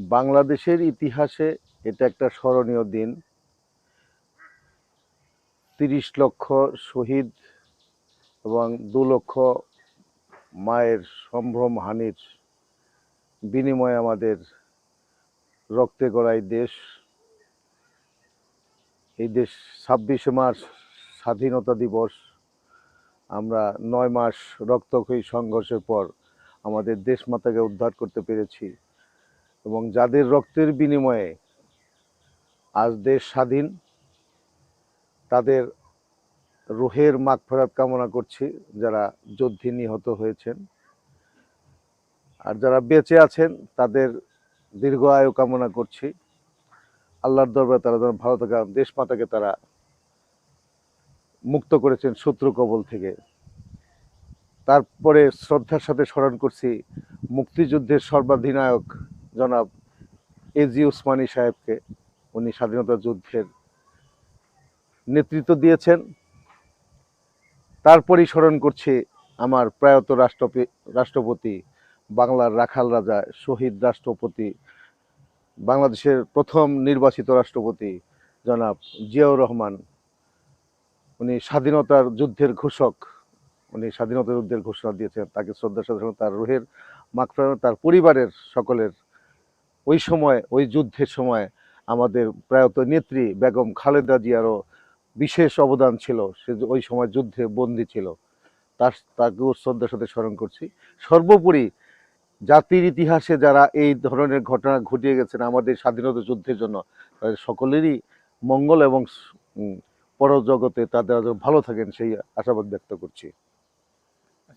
বাংলাদেশের ইতিহাসে এটা একটা স্মরণীয় দিন। ৩০ লক্ষ শহীদ এবং ২ লক্ষ মায়ের সম্ভ্রমহানির বিনিময়ে আমাদের রক্তে গড়া এই দেশ ২৬শে মার্চ স্বাধীনতা দিবস। আমরা ৯ মাস রক্তক্ষয়ী সংঘর্ষের পর আমাদের দেশমাতাকে উদ্ধার করতে পেরেছি এবং যাদের রক্তের বিনিময়ে আজ দেশ স্বাধীন, তাদের রুহের মাগফিরাত কামনা করছি, যারা যুদ্ধে নিহত হয়েছেন। আর যারা বেঁচে আছেন তাদের দীর্ঘ আয়ু কামনা করছি। আল্লাহর দরবারে তারা যেন ভালো থাকে, দেশমাতাকে তারা মুক্ত করেছেন শত্রু কবল থেকে। তারপরে শ্রদ্ধার সাথে স্মরণ করছি মুক্তিযুদ্ধের সর্বাধিনায়ক জনাব এজি উসমানী সাহেবকে। উনি স্বাধীনতা যুদ্ধের নেতৃত্ব দিয়েছেন। তারপরেই স্মরণ করছি আমার প্রয়াত রাষ্ট্রপতি, বাংলার রাখাল রাজা, শহীদ রাষ্ট্রপতি, বাংলাদেশের প্রথম নির্বাচিত রাষ্ট্রপতি জনাব জিয়াউর রহমান। উনি স্বাধীনতার যুদ্ধের ঘোষক, উনি স্বাধীনতা যুদ্ধের ঘোষণা দিয়েছেন। তাকে শ্রদ্ধার সাথে তার রুহের মাগফিরাত, তার পরিবারের সকলের ওই সময়, ওই যুদ্ধের সময় আমাদের প্রয়াত নেত্রী বেগম খালেদা জিয়ারও বিশেষ অবদান ছিল। সে ওই সময় যুদ্ধে বন্দী ছিল, তাকেও শ্রদ্ধার সাথে স্মরণ করছি। সর্বোপরি জাতির ইতিহাসে যারা এই ধরনের ঘটনা ঘটিয়ে গেছেন আমাদের স্বাধীনতা যুদ্ধের জন্য, তাদের সকলেরই মঙ্গল এবং পরজগতে তাদের ভালো থাকেন সেই আশাবাদ ব্যক্ত করছি।